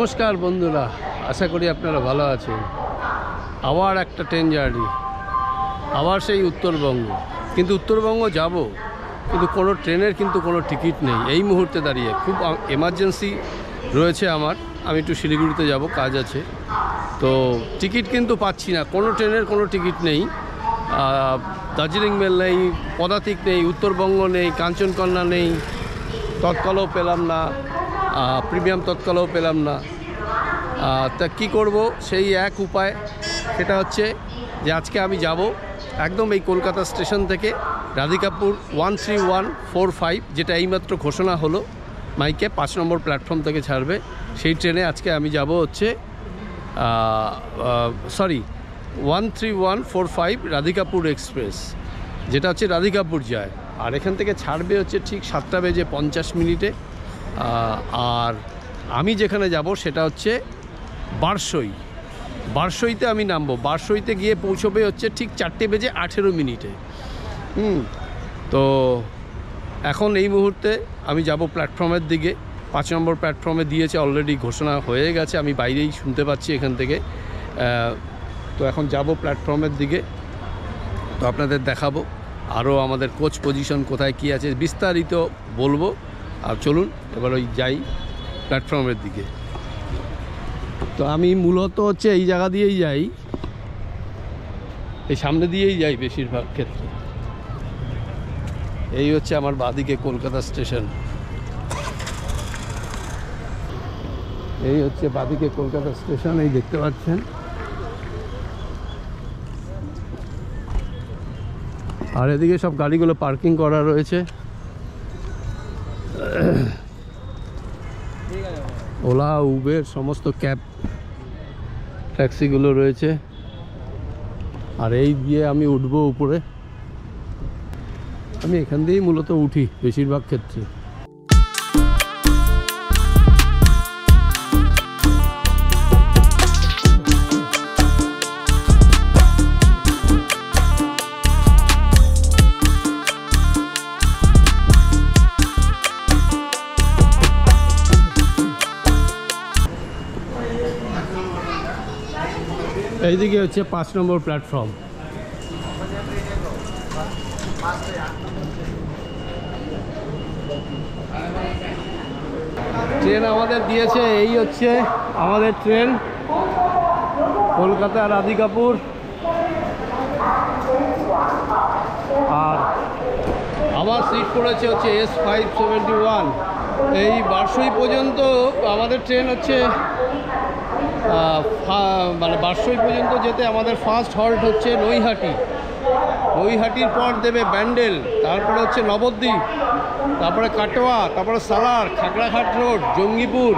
নমস্কার বন্ধুরা, আশা করি আপনারা ভালো আছেন। আবার একটা ট্রেন জার্নি, আবার সেই উত্তরবঙ্গ। কিন্তু উত্তরবঙ্গ যাব, কিন্তু কোনো ট্রেনের কিন্তু কোনো টিকিট নেই এই মুহূর্তে দাঁড়িয়ে। খুব এমার্জেন্সি রয়েছে আমার, আমি একটু শিলিগুড়িতে যাব, কাজ আছে। তো টিকিট কিন্তু পাচ্ছি না, কোনো ট্রেনের কোনো টিকিট নেই। দার্জিলিং মেল নেই, পদাতিক নেই, উত্তরবঙ্গ নেই, কাঞ্চনকন্যা নেই, তৎকালও পেলাম না, প্রিমিয়াম তৎকালও পেলাম না। তা কী করব? সেই এক উপায়, সেটা হচ্ছে যে আজকে আমি যাব একদম এই কলকাতা স্টেশন থেকে রাধিকাপুর 13145, যেটা এইমাত্র ঘোষণা হলো মাইকে, 5 নম্বর প্ল্যাটফর্ম থেকে ছাড়বে। সেই ট্রেনে আজকে আমি যাব হচ্ছে 13145 রাধিকাপুর এক্সপ্রেস, যেটা হচ্ছে রাধিকাপুর যায়। আর এখান থেকে ছাড়বে হচ্ছে ঠিক 7:50 আর আমি যেখানে যাব সেটা হচ্ছে বারসইতে আমি নামবো। বারসইতে গিয়ে পৌঁছবে হচ্ছে ঠিক 4:18। তো এখন এই মুহূর্তে আমি যাব প্ল্যাটফর্মের দিকে। 5 নম্বর প্ল্যাটফর্মে দিয়েছে, অলরেডি ঘোষণা হয়ে গেছে, আমি বাইরেই শুনতে পাচ্ছি এখান থেকে। তো এখন যাব প্ল্যাটফর্মের দিকে, তো আপনাদের দেখাবো আরও আমাদের কোচ পজিশন কোথায় কী আছে বিস্তারিত বলবো। আর চলুন এবার ওই যাই প্ল্যাটফর্মের দিকে। তো আমি মূলত হচ্ছে এই জায়গা দিয়েই যাই, এই সামনে দিয়েই যাই বেশিরভাগ ক্ষেত্রে। এই হচ্ছে আমার বাঁদিকে কলকাতা স্টেশন, এই হচ্ছে বাঁদিকে কলকাতা স্টেশন, এই দেখতে পাচ্ছেন। আর এদিকে সব গাড়িগুলো পার্কিং করা রয়েছে, ওলা উবের সমস্ত ক্যাব ট্যাক্সিগুলো রয়েছে। আর এই দিয়ে আমি উঠবো উপরে, আমি এখান দিয়েই মূলত উঠি বেশিরভাগ ক্ষেত্রে। এইদিকে হচ্ছে 5 নম্বর প্ল্যাটফর্ম। ট্রেন আমাদের দিয়েছে, এই হচ্ছে আমাদের ট্রেন, কলকাতা রাধিকাপুর। আর আমার সিট পড়েছে হচ্ছে S571। এই বারসই পর্যন্ত আমাদের ট্রেন হচ্ছে, মানে বারসই পর্যন্ত যেতে আমাদের ফার্স্ট হল্ট হচ্ছে নৈহাটির পর দেবে ব্যান্ডেল, তারপরে হচ্ছে নবদ্বীপ, তারপরে কাটোয়া, তারপরে Salar, Khagraghat road, Jangipur,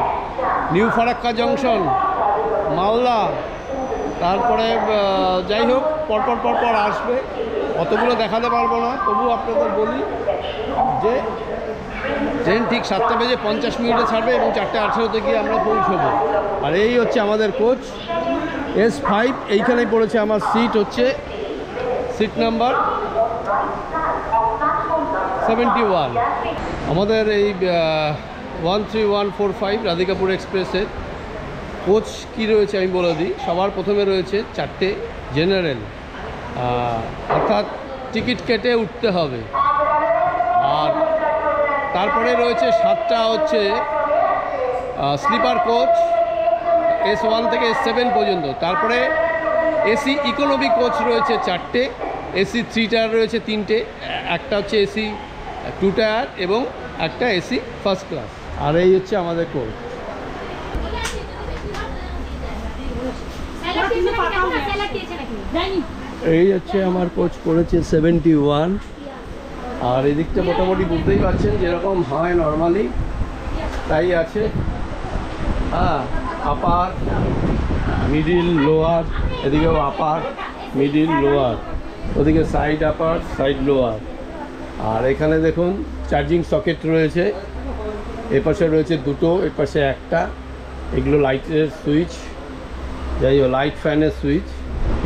new Farakka junction, Malda, তারপরে যাই হোক পরপর আসবে। অতগুলো দেখাতে পারবো না, তবু আপনাদের বলি যে ট্রেন ঠিক 7:50 ছাড়বে এবং 4:18 গিয়ে আমরা পৌঁছবো। আর এই হচ্ছে আমাদের কোচ S5, এইখানেই পড়েছে আমার সিট, হচ্ছে সিট নাম্বার 71। আমাদের এই 13145 রাধিকাপুর এক্সপ্রেসের কোচ কী রয়েছে আমি বলে দিই। সবার প্রথমে রয়েছে 4টে জেনারেল, অর্থাৎ টিকিট কেটে উঠতে হবে। আর তারপরে রয়েছে 7টা হচ্ছে স্লিপার কোচ S1 থেকে S7 পর্যন্ত। তারপরে এসি ইকোনমি কোচ রয়েছে 4টে, এসি 3 টায়ার রয়েছে 3টে, একটা হচ্ছে এসি 2 টায়ার এবং একটা এসি ফার্স্ট ক্লাস। আর এই হচ্ছে আমাদের কোচ। এই হচ্ছে আমার কোচ করেছে 71। আর এদিকটা মোটামুটি বুঝতেই পারছেন যেরকম হয় নর্মালি তাই আছে। আপার, মিডিল, লোয়ার, এদিকেও আপার, মিডিল, লোয়ার, ওদিকে সাইড আপার, সাইড লোয়ার। আর এখানে দেখুন চার্জিং সকেট রয়েছে, এপাশে রয়েছে 2টো, এপাশে একটা। এগুলো লাইটের সুইচ, যাই হোক লাইট ফ্যানের সুইচ।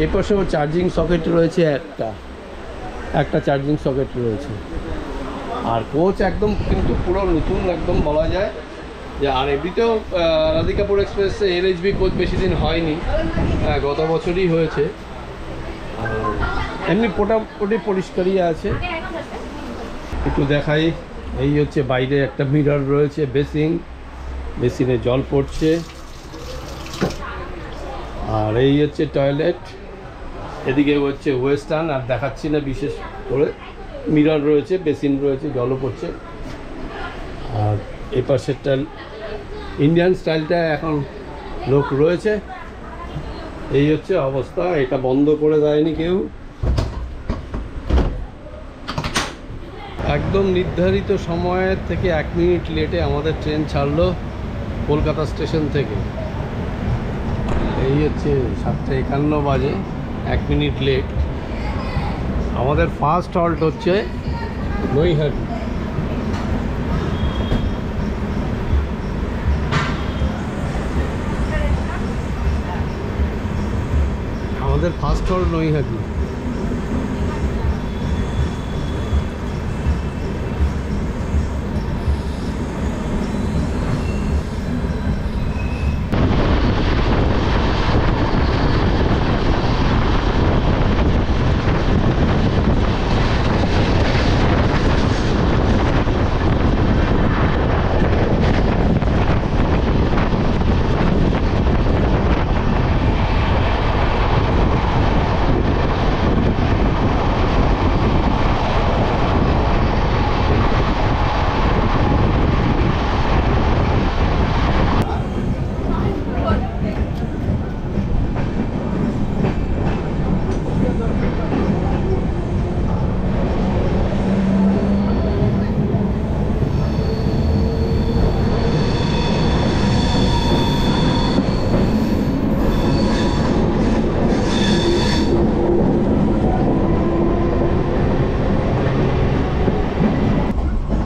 এপাশেও চার্জিং সকেট রয়েছে, একটা চার্জিং সকেট রয়েছে। আর কোচ একদম কিন্তু পুরো নতুন একদম বলা যায়। যে আর এমনিতেও রাধিকাপুর এক্সপ্রেসে এলএইচবি কোচ বেশি দিন হয়নি, গত বছরই হয়েছে। এমনি মোটামুটি পরিষ্কারই আছে। একটু দেখাই, এই হচ্ছে বাইরে একটা মিরর রয়েছে, বেসিনে জল পড়ছে। আর এই হচ্ছে টয়লেট, এদিকে হচ্ছে ওয়েস্টার্ন, আর দেখাচ্ছি না বিশেষ করে। মিরর রয়েছে, বেসিন রয়েছে, জলও পড়ছে। আর এই পাশেরটা ইন্ডিয়ান স্টাইলটা এখন লোক রয়েছে। এই হচ্ছে অবস্থা, এটা বন্ধ করে দেয়নি কেউ। একদম নির্ধারিত সময়ের থেকে 1 মিনিট লেটে আমাদের ট্রেন ছাড়লো কলকাতা স্টেশন থেকে। এই হচ্ছে 7:51 বাজে, 1 মিনিট লেট। আমাদের ফার্স্ট হল্ট হচ্ছে নৈহাটি। আমাদের ফার্স্ট হল্ট নৈহাটি।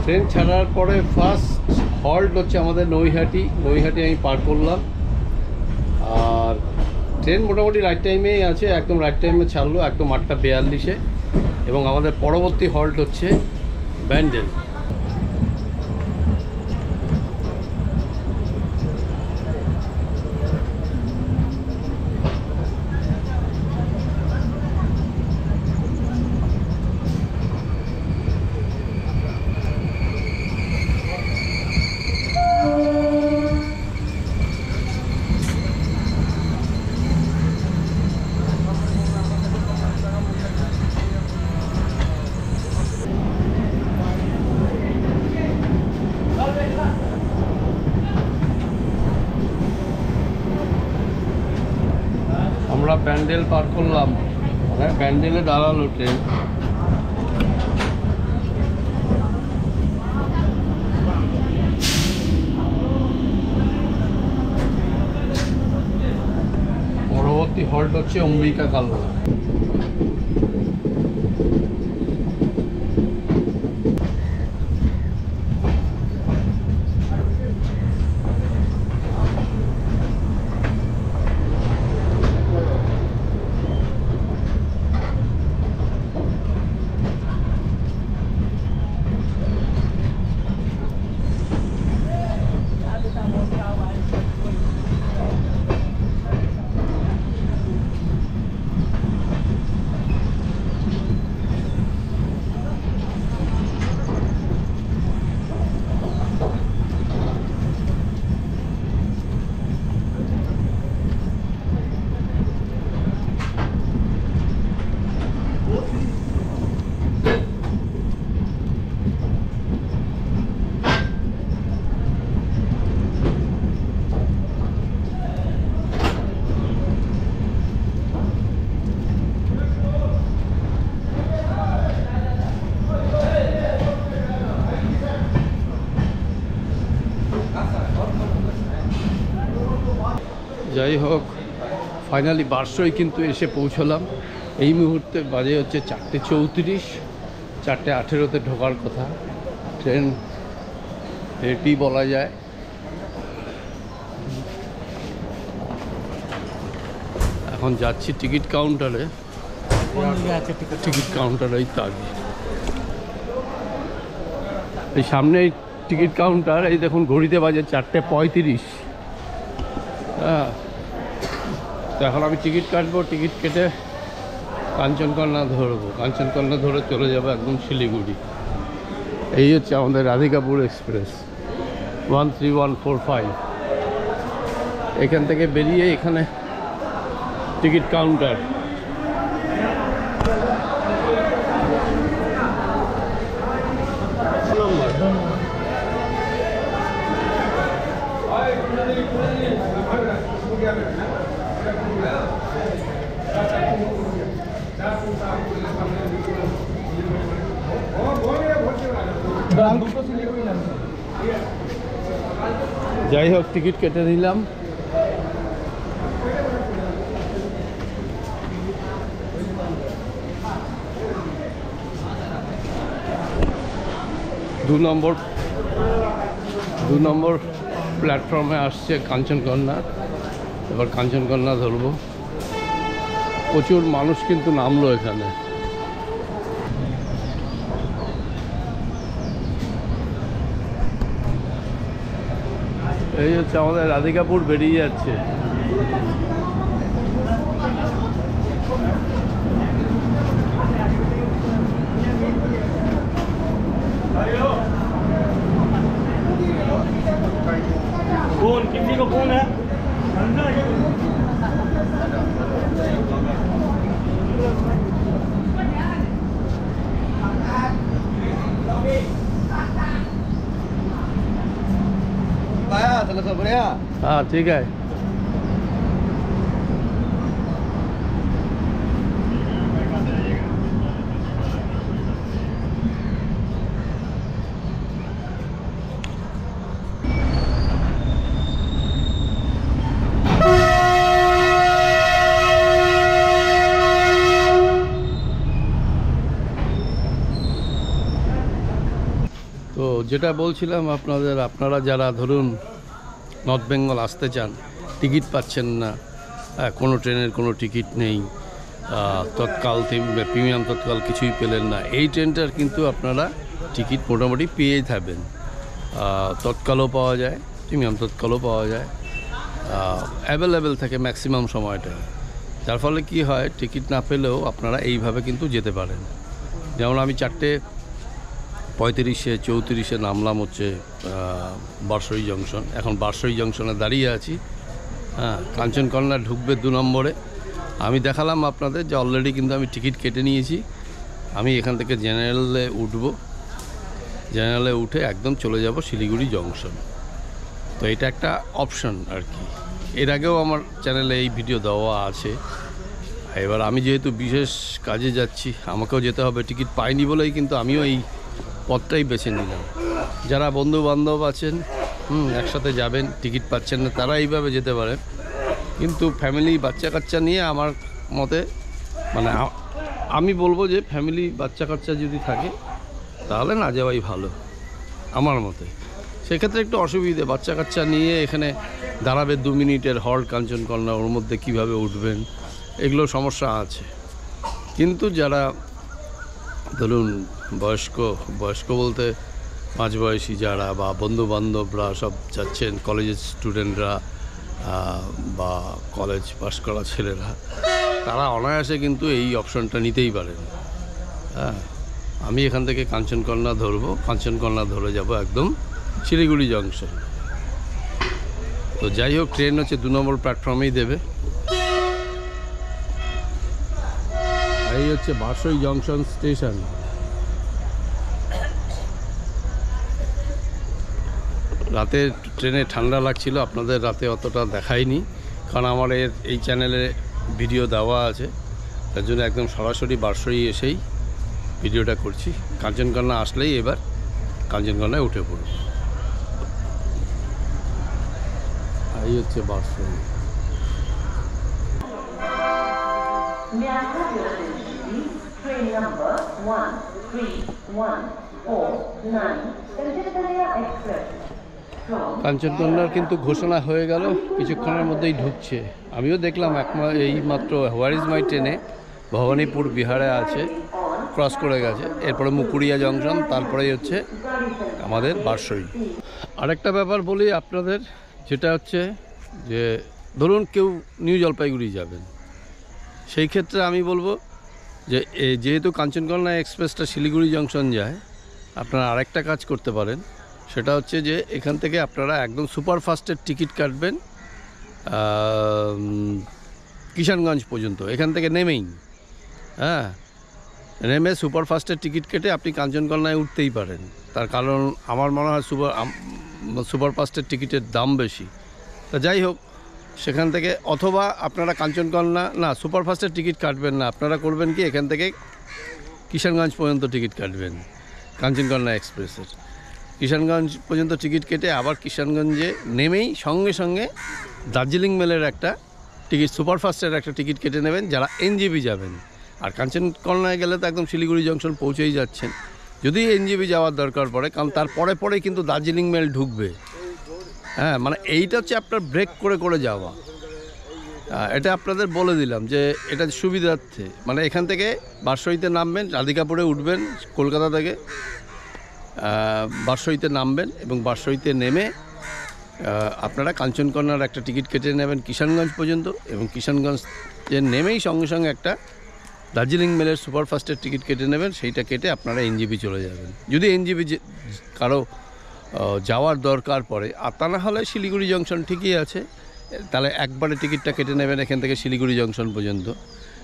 ট্রেন ছাড়ার পরে ফার্স্ট হল্ট হচ্ছে আমাদের নৈহাটি। আমি পার করলাম। আর ট্রেন মোটামুটি রাইট টাইমেই আছে, একদম রাইট টাইমে ছাড়লো, একদম 8:42-এ। এবং আমাদের পরবর্তী হল্ট হচ্ছে ব্যান্ডেল। আমরা ব্যান্ডেল পার করলাম, ব্যান্ডেলে দাঁড়ালো ট্রেন। পরবর্তী হল্ট হচ্ছে অম্বিকা কালনা। যাই হোক, ফাইনালি বারসই কিন্তু এসে পৌঁছলাম। এই মুহূর্তে বাজে হচ্ছে 4:34, 4:18-তে ঢোকার কথা। ট্রেন রেডি বলা যায়। এখন যাচ্ছি টিকিট কাউন্টারে। টিকিট কাউন্টারেই তো আগে, এই সামনে টিকিট কাউন্টার। এই দেখুন ঘড়িতে বাজে 4:35। হ্যাঁ, তো এখন আমি টিকিট কাটবো, টিকিট কেটে কাঞ্চনকন্যা ধরবো, কাঞ্চনকন্যা ধরে চলে যাবো একদম শিলিগুড়ি। এই হচ্ছে আমাদের রাধিকাপুর এক্সপ্রেস 13145। এখান থেকে বেরিয়ে এখানে টিকিট কাউন্টার। যাই হোক, টিকিট কেটে নিলাম। দু নম্বর প্ল্যাটফর্মে আসছে কাঞ্চনকন্যা। এবার কাঞ্চনকন্যা ধরবো। প্রচুর মানুষ কিন্তু নামলো এখানে। এই হচ্ছে আমাদের রাধিকাপুর বেরিয়ে যাচ্ছে। कौन किसी को कौन है हाँ ठीक है। তো যেটা বলছিলাম আপনারা যারা ধরুন নর্থ বেঙ্গল আসতে চান, টিকিট পাচ্ছেন না, কোনো ট্রেনের কোনো টিকিট নেই, তৎকাল প্রিমিয়াম তৎকাল কিছুই পেলেন না, এই ট্রেনটার কিন্তু আপনারা টিকিট মোটামুটি পেয়েই থাকবেন। তৎকালও পাওয়া যায়, প্রিমিয়াম তৎকালও পাওয়া যায়, অ্যাভেলেবেল থাকে ম্যাক্সিমাম সময়টা। যার ফলে কি হয়, টিকিট না পেলেও আপনারা এইভাবে কিন্তু যেতে পারেন। যেমন আমি 4:35 34 নামলাম হচ্ছে বারসই জংশন। এখন বারসই জংশনে দাঁড়িয়ে আছি। হ্যাঁ, কাঞ্চনকন্যা ঢুকবে 2 নম্বরে। আমি দেখালাম আপনাদের যে অলরেডি কিন্তু আমি টিকিট কেটে নিয়েছি। আমি এখান থেকে জেনারেলে উঠব, জেনারেলে উঠে একদম চলে যাব শিলিগুড়ি জংশন। তো এটা একটা অপশন আর কি। এর আগেও আমার চ্যানেলে এই ভিডিও দেওয়া আছে। এবার আমি যেহেতু বিশেষ কাজে যাচ্ছি, আমাকেও যেতে হবে, টিকিট পাইনি বলেই কিন্তু আমিও এই পথটাই বেছে নিলাম। যারা বন্ধু বান্ধব আছেন, একসাথে যাবেন, টিকিট পাচ্ছেন না, তারা এইভাবে যেতে পারেন। কিন্তু ফ্যামিলি বাচ্চা কাচ্চা নিয়ে আমার মতে মানে আমি বলবো যে ফ্যামিলি বাচ্চা কাচ্চা যদি থাকে তাহলে না যাওয়াই ভালো আমার মতে। সেক্ষেত্রে একটু অসুবিধে, বাচ্চা কাচ্চা নিয়ে এখানে দাঁড়াবে 2 মিনিটের হল্ট কাঞ্চনকন্যা, ওর মধ্যে কীভাবে উঠবেন, এগুলো সমস্যা আছে। কিন্তু যারা ধরুন বয়স্ক বলতে মাঝবয়সী যারা বা বন্ধু বান্ধবরা সব যাচ্ছেন, কলেজের স্টুডেন্টরা বা কলেজ পাস করা ছেলেরা, তারা অনায়াসে কিন্তু এই অপশনটা নিতেই পারেন। হ্যাঁ, আমি এখান থেকে কাঞ্চনকন্যা ধরবো, কাঞ্চনকন্যা ধরে যাব একদম শিলিগুড়ি জংশন। তো যাই হোক, ট্রেন হচ্ছে 2 নম্বর প্ল্যাটফর্মেই দেবে। এই হচ্ছে বারসই জংশন স্টেশন। রাতে ট্রেনে ঠান্ডা লাগছিল, আপনাদের রাতে অতটা দেখায়নি, কারণ আমার এই চ্যানেলে ভিডিও দেওয়া আছে, তার জন্য একদম সরাসরি বারসই এসেই ভিডিওটা করছি। কাঞ্চনকন্যা আসলেই এবার কাঞ্চনকন্যায় উঠে পড়ব। এই হচ্ছে Barsoi. Train number 1314 Kanchanjunga Express. কাঞ্চনকন্যার কিন্তু ঘোষণা হয়ে গেল, কিছুক্ষণের মধ্যেই ঢুকছে। আমিও দেখলাম এই মাত্র হোয়ার ইজ মাই ট্রেনে ভবানীপুর বিহারে আছে, ক্রস করে গেছে, এরপরে মুকুরিয়া জংশন, তারপরেই হচ্ছে আমাদের বারসই। আরেকটা ব্যাপার বলি আপনাদের, যেটা হচ্ছে যে ধরুন কেউ নিউ জলপাইগুড়ি যাবেন, সেই ক্ষেত্রে আমি বলবো যে যেহেতু কাঞ্চনকন্যা এক্সপ্রেসটা শিলিগুড়ি জংশন যায়, আপনারা আরেকটা কাজ করতে পারেন, সেটা হচ্ছে যে এখান থেকে আপনারা একদম সুপারফাস্টের টিকিট কাটবেন কিষানগঞ্জ পর্যন্ত, এখান থেকে নেমেই, হ্যাঁ, নেমে সুপারফাস্টের টিকিট কেটে আপনি কাঞ্চনকন্যায় উঠতেই পারেন। তার কারণ আমার মনে হয় সুপারফাস্টের টিকিটের দাম বেশি। তা যাই হোক, সেখান থেকে অথবা আপনারা কাঞ্চনকন্যা না সুপারফাস্টের টিকিট কাটবেন না, আপনারা করবেন কি এখান থেকে কিষানগঞ্জ পর্যন্ত টিকিট কাটবেন কাঞ্চনকন্যা এক্সপ্রেসের। কিষানগঞ্জ পর্যন্ত টিকিট কেটে আবার কিষানগঞ্জে নেমেই সঙ্গে সঙ্গে দার্জিলিং মেলের একটা টিকিট, সুপারফাস্টের একটা টিকিট কেটে নেবেন যারা এনজেপি যাবেন। আর কাঞ্চনকন্যায় গেলে তো একদম শিলিগুড়ি জংশন পৌঁছেই যাচ্ছেন, যদি এনজেপি যাওয়ার দরকার পড়ে, কারণ তার পরে কিন্তু দার্জিলিং মেল ঢুকবে। হ্যাঁ, মানে এইটা হচ্ছে আপনার ব্রেক করে করে যাওয়া, এটা আপনাদের বলে দিলাম যে এটা সুবিধার্থে। মানে এখান থেকে বারসইতে নামবেন, রাধিকাপুরে উঠবেন কলকাতা থেকে, বারসইতে নামবেন এবং বারসইতে নেমে আপনারা কাঞ্চনকন্যার একটা টিকিট কেটে নেবেন কিষানগঞ্জ পর্যন্ত, এবং কিষানগঞ্জে নেমেই সঙ্গে সঙ্গে একটা দার্জিলিং মেলের সুপারফাস্টের টিকিট কেটে নেবেন, সেইটা কেটে আপনারা এনজেপি চলে যাবেন যদি এনজেপি কারো যাওয়ার দরকার পড়ে। আর তা না হলে শিলিগুড়ি জংশন ঠিকই আছে, তাহলে একবারে টিকিটটা কেটে নেবেন এখান থেকে শিলিগুড়ি জংশন পর্যন্ত।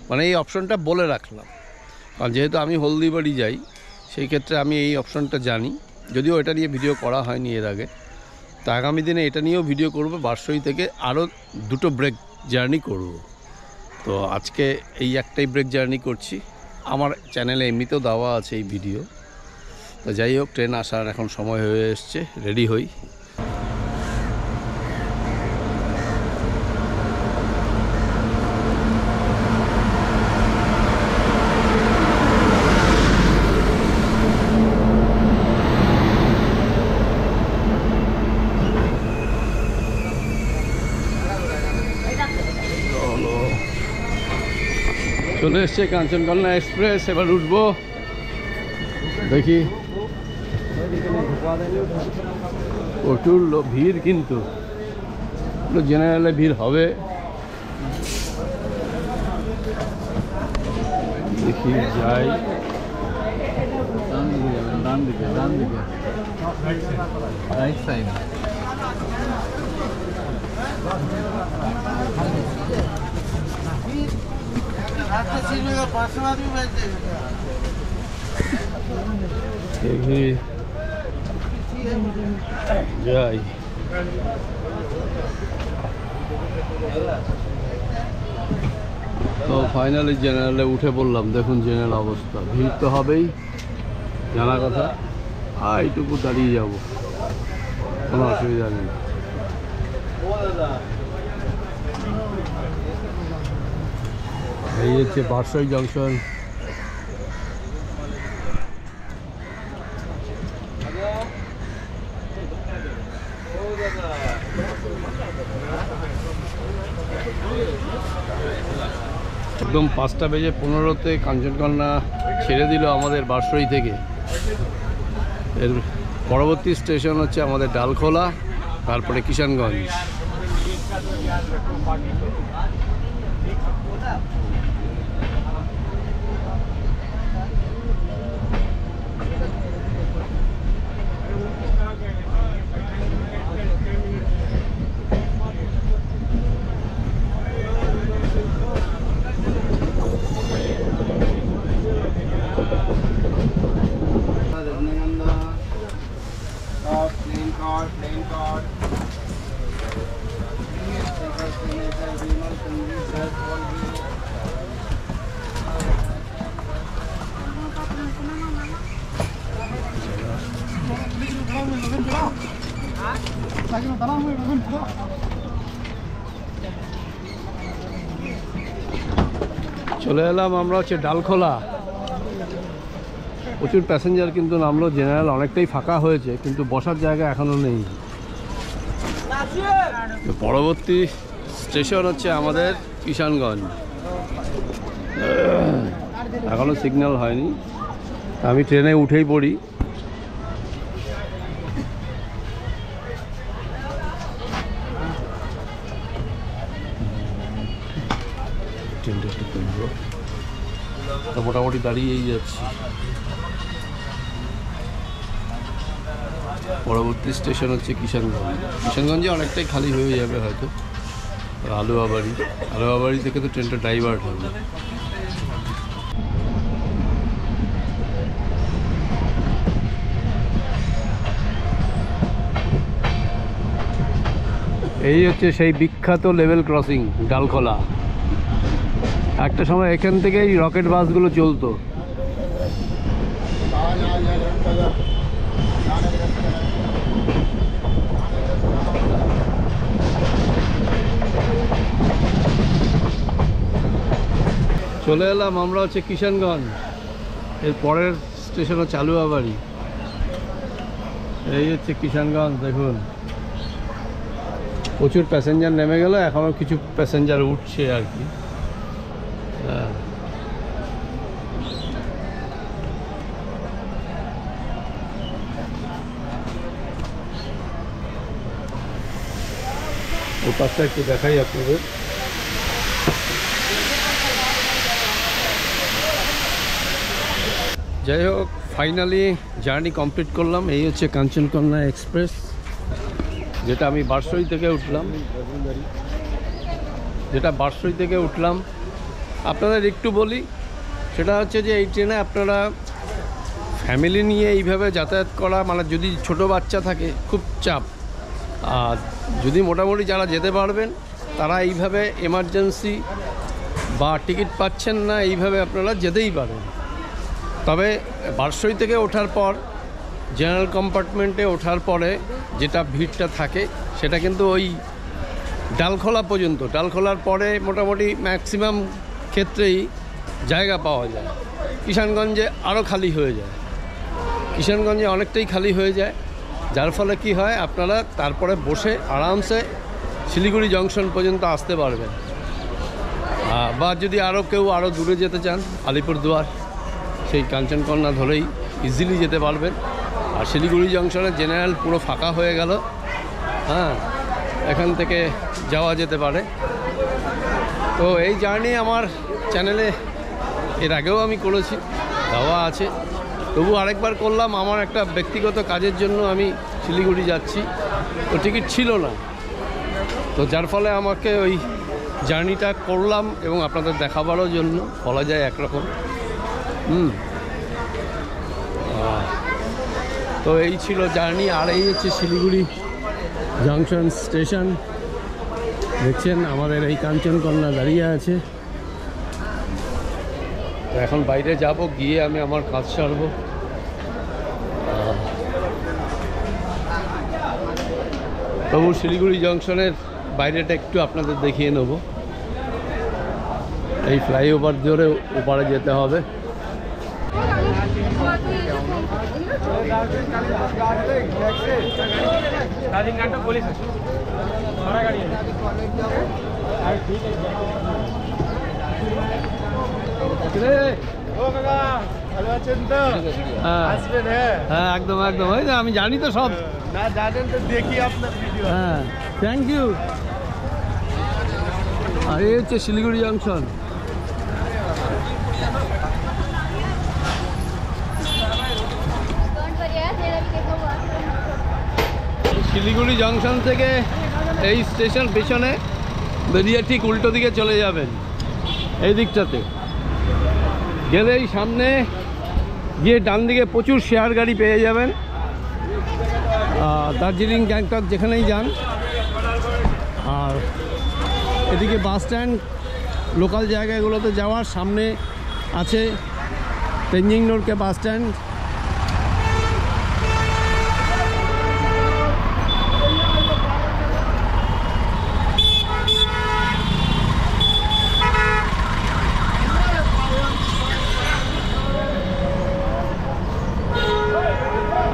মানে এই অপশনটা বলে রাখলাম, কারণ যেহেতু আমি হলদিবাড়ি যাই, সেই ক্ষেত্রে আমি এই অপশনটা জানি, যদিও এটা নিয়ে ভিডিও করা হয়নি এর আগে। তো আগামী দিনে এটা নিয়েও ভিডিও করব, বারসই থেকে আরও 2টো ব্রেক জার্নি করব। তো আজকে এই একটাই ব্রেক জার্নি করছি, আমার চ্যানেলে এমনিতেও দেওয়া আছে এই ভিডিও। তো যাই হোক, ট্রেন আসার এখন সময় হয়ে এসছে, রেডি হই। চলে এসছে কাঞ্চনকন্যা এক্সপ্রেস, এবার উঠবো, দেখি। প্রচুর ভিড়, কিন্তু জেনারেলে ভিড় হবে, দেখি যাই। ডান দিকে রাইট সাইড। দেখি যাই। তো ফাইনালি জেনারেলে উঠে পড়লাম। দেখুন জেনারেল অবস্থা, ভিড় তো হবেই, জানা কথা। আর এইটুকু দাঁড়িয়ে যাব, কোনো অসুবিধা নেই। এই হচ্ছে বারসই জংশন। একদম 5:15 কাঞ্চনকন্যা ছেড়ে দিল আমাদের বারসই থেকে। এর পরবর্তী স্টেশন হচ্ছে আমাদের ডালখোলা, তারপরে কিষানগঞ্জ। চলে এলাম আমরা হচ্ছে ডালখোলা। প্রচুর প্যাসেঞ্জার কিন্তু নামলো, জেনারেল অনেকটাই ফাঁকা হয়েছে, কিন্তু বসার জায়গা এখনো নেই। পরবর্তী স্টেশন হচ্ছে আমাদের কিষানগঞ্জ। এখনো সিগন্যাল হয়নি, আমি ট্রেনে উঠেই পড়ি। ট্রেনটা একটু তুলবো, তো মোটামুটি দাঁড়িয়েই যাচ্ছি। পরবর্তী স্টেশন হচ্ছে কিষানগঞ্জ। কিষানগঞ্জে অনেকটাই খালি হয়ে যাবে হয়তো। আলুয়াবাড়ি থেকে তো ট্রেনটা ডাইভার্ট হবে। এই হচ্ছে সেই বিখ্যাত লেভেল ক্রসিং ডালখোলা। একটা সময় এখান থেকেই রকেট বাসগুলো চলতো। চলে এলাম আমরা হচ্ছে কিষানগঞ্জ। এর পরের স্টেশন হচ্ছে আলুয়াবাড়ি। এই হচ্ছে কিষানগঞ্জ। দেখুন প্রচুর প্যাসেঞ্জার নেমে গেল, এখনও কিছু প্যাসেঞ্জার উঠছে আর কি। হ্যাঁ, ওই পাশটা একটু দেখাই আপনাদের। যাই হোক, ফাইনালি জার্নি কমপ্লিট করলাম। এই হচ্ছে কাঞ্চনকন্যা এক্সপ্রেস, যেটা আমি বারসই থেকে উঠলাম। আপনাদের একটু বলি, সেটা হচ্ছে যে এই ট্রেনে আপনারা ফ্যামিলি নিয়ে এইভাবে যাতায়াত করা, মানে যদি ছোট বাচ্চা থাকে খুব চাপ, আর যদি মোটামুটি যারা যেতে পারবেন তারা এইভাবে এমার্জেন্সি বা টিকিট পাচ্ছেন না, এইভাবে আপনারা যেতেই পারেন। তবে বারসই থেকে ওঠার পর জেনারেল কম্পার্টমেন্টে ওঠার পরে যেটা ভিড়টা থাকে সেটা কিন্তু ওই ডালখোলা পর্যন্ত। ডালখোলার পরে মোটামুটি ম্যাক্সিমাম ক্ষেত্রেই জায়গা পাওয়া যায়। কিষানগঞ্জে আরও খালি হয়ে যায়, কিষানগঞ্জে অনেকটাই খালি হয়ে যায়, যার ফলে কি হয় আপনারা তারপরে বসে আরামসে শিলিগুড়ি জংশন পর্যন্ত আসতে পারবেন। বা যদি কেউ আরও দূরে যেতে চান, আলিপুরদুয়ার সেই কাঞ্চনকন্যা ধরেই ইজিলি যেতে পারবেন। আর শিলিগুড়ি জংশনে জেনারেল পুরো ফাঁকা হয়ে গেল। হ্যাঁ, এখান থেকে যাওয়া যেতে পারে। তো এই জার্নি আমার চ্যানেলে এর আগেও আমি করেছি, দেওয়া আছে, তবু আরেকবার করলাম। আমার একটা ব্যক্তিগত কাজের জন্য আমি শিলিগুড়ি যাচ্ছি, তো টিকিট ছিল না, তো যার ফলে আমাকে ওই জার্নিটা করলাম এবং আপনাদের দেখাবারও জন্য বলা যায় একরকম। তো এই ছিল জার্নি। আর এই হচ্ছে শিলিগুড়ি জংশন স্টেশন। দেখছেন আমাদের এই কাঞ্চনকন্যা দাঁড়িয়ে আছে। তো এখন বাইরে যাব, গিয়ে আমি আমার কাজ সারবো। তবু শিলিগুড়ি জংশনের বাইরেটা একটু আপনাদের দেখিয়ে নেব। এই ফ্লাইওভার ধরে ওপারে যেতে হবে। হ্যাঁ, একদম একদম, ওই যে আমি জানি তো সব। না জানেন তো দেখি আপনার ভিডিও। হ্যাঁ, থ্যাংক ইউ। আর এই হচ্ছে শিলিগুড়ি জংশন। শিলিগুড়ি জংশন থেকে এই স্টেশন পেছনে বেরিয়ে ঠিক উল্টো দিকে চলে যাবেন। এই দিকটাতে গেলেই সামনে গিয়ে ডান দিকে প্রচুর শেয়ার গাড়ি পেয়ে যাবেন। দার্জিলিং, গ্যাংটক যেখানেই যান। আর এদিকে বাস স্ট্যান্ড, লোকাল জায়গাগুলোতে যাওয়ার সামনে আছে তেঞ্জিং নোরকে বাস স্ট্যান্ড।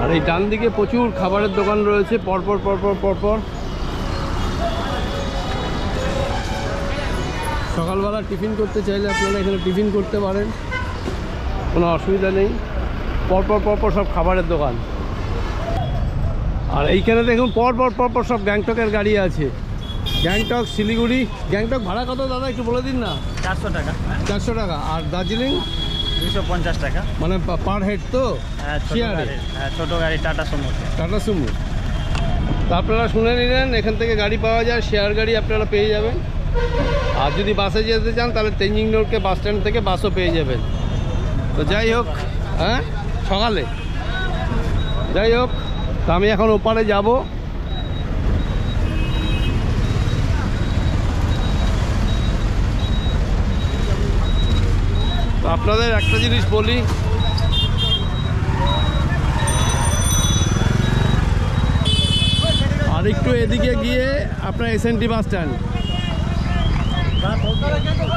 আর এই ডান দিকে প্রচুর খাবারের দোকান রয়েছে পরপর পরপর পরপর। সকালবেলা টিফিন করতে চাইলে আপনারা এখানে টিফিন করতে পারেন, কোনো অসুবিধা নেই। পরপর সব খাবারের দোকান। আর এইখানে দেখুন পরপর সব গ্যাংটকের গাড়ি আছে। গ্যাংটক, শিলিগুড়ি। গ্যাংটক ভাড়া কত দাদা একটু বলে দিন না। 400 টাকা। 400 টাকা। আর দার্জিলিং 250 টাকা। মানে পার হেড তো? হ্যাঁ, ছোট শেয়ারে? গাড়ি। হ্যাঁ, ছোট গাড়ি টাটা সুমো। Tata Sumo. তা আপনারা শুনে নিলেন, এখান থেকে গাড়ি পাওয়া যায়, শেয়ার গাড়ি আপনারা পেয়ে যাবেন। আর যদি বাসে যেতে চান তাহলে তেঞ্জিং নোরকে বাস স্ট্যান্ড থেকে বাসও পেয়ে যাবেন। তো যাই হোক, হ্যাঁ সকালে যাই হোক, তো আমি এখন ওপারে যাব। তো আপনাদের একটা জিনিস বলি, আর একটু এদিকে গিয়ে আপনার এসএনটি বাস স্ট্যান্ড।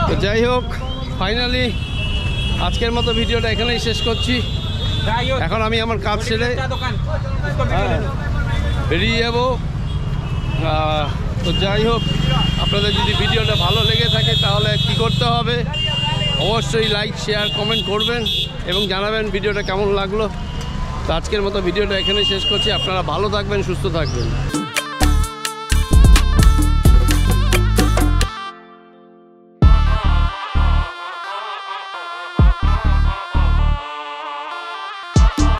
তো যাই হোক, ফাইনালি আজকের মতো ভিডিওটা এখানেই শেষ করছি। এখন আমি আমার কাজ ছেড়ে বেরিয়ে যাবো। তো যাই হোক, আপনাদের যদি ভিডিওটা ভালো লেগে থাকে তাহলে কি করতে হবে, অবশ্যই লাইক, শেয়ার, কমেন্ট করবেন এবং জানাবেন ভিডিওটা কেমন লাগলো। তো আজকের মতো ভিডিওটা এখানেই শেষ করছি। আপনারা ভালো থাকবেন, সুস্থ থাকবেন।